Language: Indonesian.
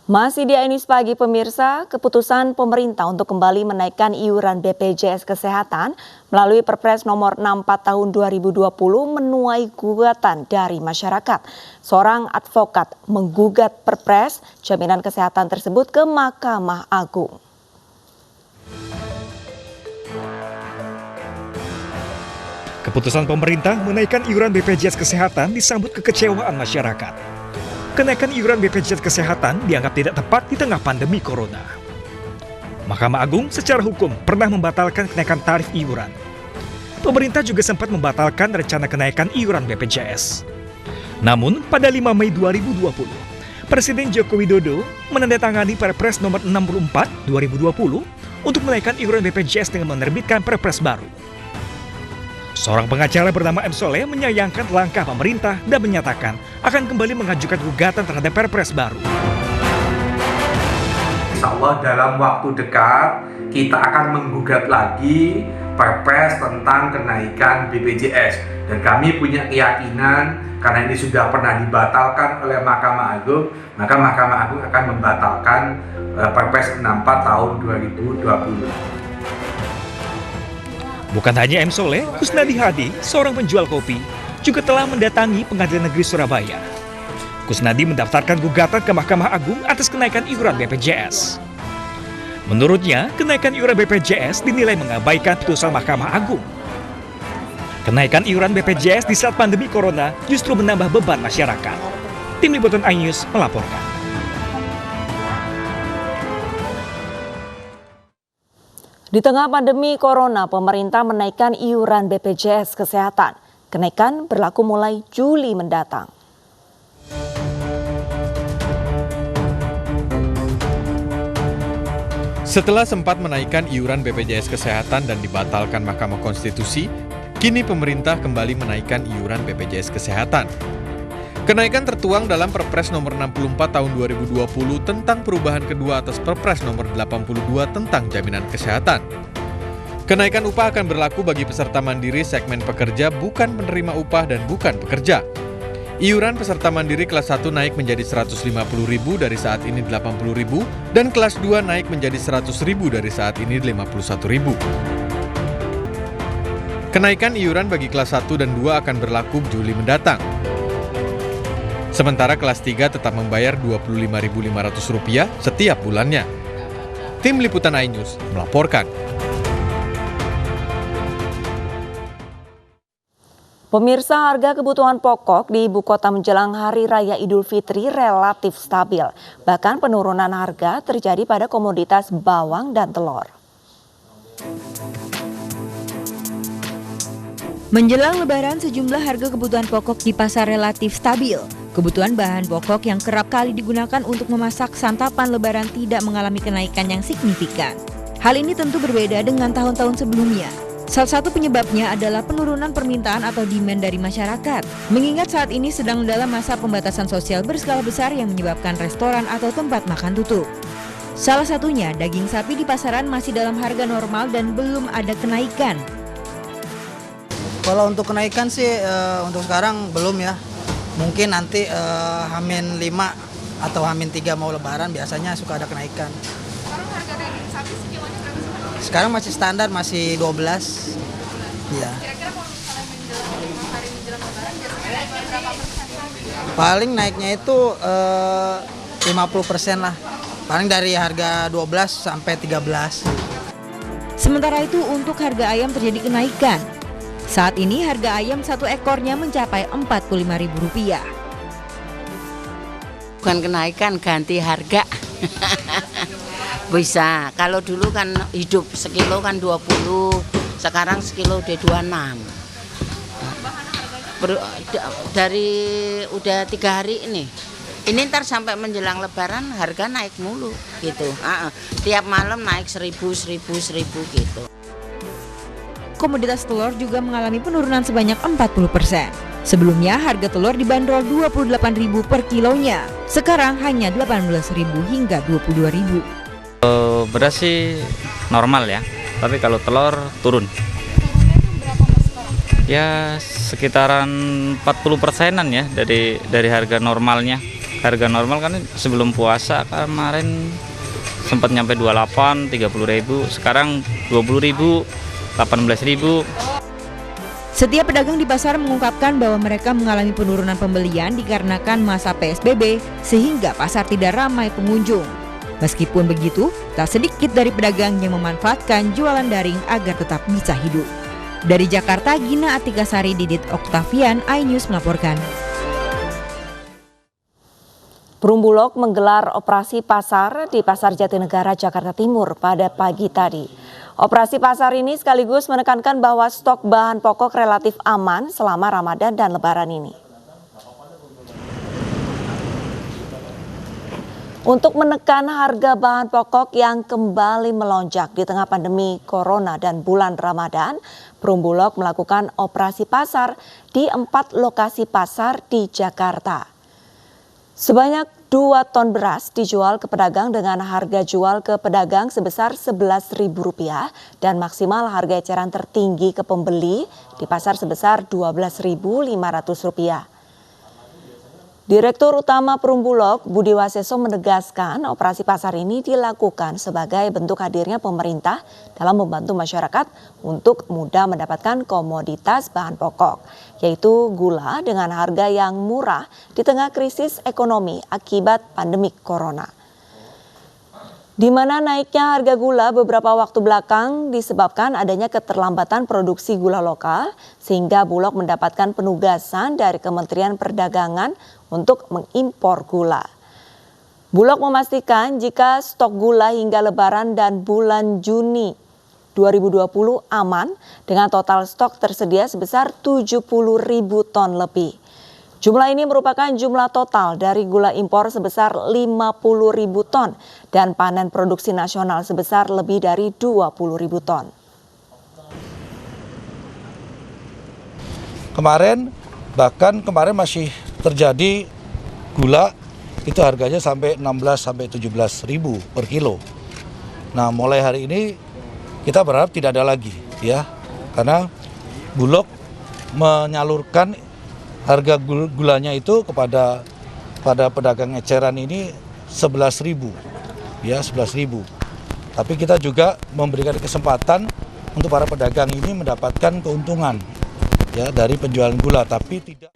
Masih di News Pagi pemirsa, keputusan pemerintah untuk kembali menaikkan iuran BPJS Kesehatan melalui Perpres nomor 64 tahun 2020 menuai gugatan dari masyarakat. Seorang advokat menggugat Perpres jaminan kesehatan tersebut ke Mahkamah Agung. Keputusan pemerintah menaikkan iuran BPJS Kesehatan disambut kekecewaan masyarakat. Kenaikan iuran BPJS Kesehatan dianggap tidak tepat di tengah pandemi corona. Mahkamah Agung secara hukum pernah membatalkan kenaikan tarif iuran. Pemerintah juga sempat membatalkan rencana kenaikan iuran BPJS. Namun, pada 5 Mei 2020, Presiden Joko Widodo menandatangani Perpres nomor 64 2020 untuk menaikkan iuran BPJS dengan menerbitkan Perpres baru. Seorang pengacara bernama M. Soleh menyayangkan langkah pemerintah dan menyatakan akan kembali mengajukan gugatan terhadap Perpres baru. Insya Allah dalam waktu dekat kita akan menggugat lagi Perpres tentang kenaikan BPJS. Dan kami punya keyakinan karena ini sudah pernah dibatalkan oleh Mahkamah Agung, maka Mahkamah Agung akan membatalkan Perpres 64 tahun 2020. Bukan hanya M. Soleh, Kusnadi Hadi, seorang penjual kopi, juga telah mendatangi Pengadilan Negeri Surabaya. Kusnadi mendaftarkan gugatan ke Mahkamah Agung atas kenaikan iuran BPJS. Menurutnya, kenaikan iuran BPJS dinilai mengabaikan putusan Mahkamah Agung. Kenaikan iuran BPJS di saat pandemi corona justru menambah beban masyarakat. Tim Liputan iNews melaporkan. Di tengah pandemi corona, pemerintah menaikkan iuran BPJS Kesehatan. Kenaikan berlaku mulai Juli mendatang. Setelah sempat menaikkan iuran BPJS Kesehatan dan dibatalkan Mahkamah Konstitusi, kini pemerintah kembali menaikkan iuran BPJS Kesehatan. Kenaikan tertuang dalam Perpres nomor 64 tahun 2020 tentang perubahan kedua atas Perpres nomor 82 tentang jaminan kesehatan. Kenaikan upah akan berlaku bagi peserta mandiri segmen pekerja bukan penerima upah dan bukan pekerja. Iuran peserta mandiri kelas 1 naik menjadi Rp150.000 dari saat ini Rp80.000 dan kelas 2 naik menjadi Rp100.000 dari saat ini Rp51.000. Kenaikan iuran bagi kelas 1 dan 2 akan berlaku Juli mendatang. Sementara kelas 3 tetap membayar Rp25.500 setiap bulannya. Tim Liputan iNews melaporkan. Pemirsa, harga kebutuhan pokok di ibu kota menjelang Hari Raya Idul Fitri relatif stabil. Bahkan penurunan harga terjadi pada komoditas bawang dan telur. Menjelang Lebaran, sejumlah harga kebutuhan pokok di pasar relatif stabil. Kebutuhan bahan pokok yang kerap kali digunakan untuk memasak santapan Lebaran tidak mengalami kenaikan yang signifikan. Hal ini tentu berbeda dengan tahun-tahun sebelumnya. Salah satu penyebabnya adalah penurunan permintaan atau demand dari masyarakat. Mengingat saat ini sedang dalam masa pembatasan sosial berskala besar yang menyebabkan restoran atau tempat makan tutup. Salah satunya, daging sapi di pasaran masih dalam harga normal dan belum ada kenaikan. Kalau untuk kenaikan sih untuk sekarang belum ya. Mungkin nanti H-5 atau H-3 mau Lebaran biasanya suka ada kenaikan. Sekarang harga daging sapi sekilonya berapa sih? Sekarang masih standar, masih 12. Iya. Kira-kira kalau misalnya hari menjelang Lebaran biasanya naiknya berapa persen? Paling naiknya itu 50% lah. Paling dari harga 12 sampai 13. Sementara itu untuk harga ayam terjadi kenaikan. Saat ini harga ayam satu ekornya mencapai Rp45.000. Bukan kenaikan, ganti harga. Bisa, kalau dulu kan hidup sekilo kan 20, sekarang sekilo udah 26. Dari udah 3 hari ini. Ini ntar sampai menjelang Lebaran harga naik mulu gitu. Tiap malam naik 1.000 gitu. Komoditas telur juga mengalami penurunan sebanyak 40%. Sebelumnya harga telur dibanderol Rp28.000 per kilonya. Sekarang hanya Rp18.000 hingga Rp22.000. Beras sih normal ya, tapi kalau telur turun. Ya sekitaran 40%-an ya dari harga normalnya. harga normal kan sebelum puasa kemarin sempat nyampe 28, 30.000, sekarang 20.000, 18.000. Setiap pedagang di pasar mengungkapkan bahwa mereka mengalami penurunan pembelian dikarenakan masa PSBB sehingga pasar tidak ramai pengunjung. Meskipun begitu, tak sedikit dari pedagang yang memanfaatkan jualan daring agar tetap bisa hidup. Dari Jakarta, Gina Atikasari, Didit Oktavian, iNews melaporkan. Perumbulok menggelar operasi pasar di Pasar Jatinegara, Jakarta Timur pada pagi tadi. Operasi pasar ini sekaligus menekankan bahwa stok bahan pokok relatif aman selama Ramadan dan Lebaran ini. Untuk menekan harga bahan pokok yang kembali melonjak di tengah pandemi Corona dan bulan Ramadan, Perumbulok melakukan operasi pasar di 4 lokasi pasar di Jakarta. Sebanyak 2 ton beras dijual ke pedagang dengan harga jual ke pedagang sebesar Rp11.000 dan maksimal harga eceran tertinggi ke pembeli di pasar sebesar Rp12.500. Direktur Utama Perumbulok Budi Waseso menegaskan operasi pasar ini dilakukan sebagai bentuk hadirnya pemerintah dalam membantu masyarakat untuk mudah mendapatkan komoditas bahan pokok, yaitu gula dengan harga yang murah di tengah krisis ekonomi akibat pandemi Corona. Di mana naiknya harga gula beberapa waktu belakang disebabkan adanya keterlambatan produksi gula lokal, sehingga Bulog mendapatkan penugasan dari Kementerian Perdagangan untuk mengimpor gula. Bulog memastikan jika stok gula hingga Lebaran dan bulan Juni 2020 aman dengan total stok tersedia sebesar 70.000 ton lebih. Jumlah ini merupakan jumlah total dari gula impor sebesar 50.000 ton dan panen produksi nasional sebesar lebih dari 20.000 ton. Bahkan kemarin masih terjadi gula itu harganya sampai 16 sampai 17.000 per kilo. Nah, mulai hari ini kita berharap tidak ada lagi ya. Karena Bulog menyalurkan harga gulanya itu kepada pedagang eceran ini 11.000 ya, 11.000. Tapi kita juga memberikan kesempatan untuk para pedagang ini mendapatkan keuntungan ya dari penjualan gula, tapi tidak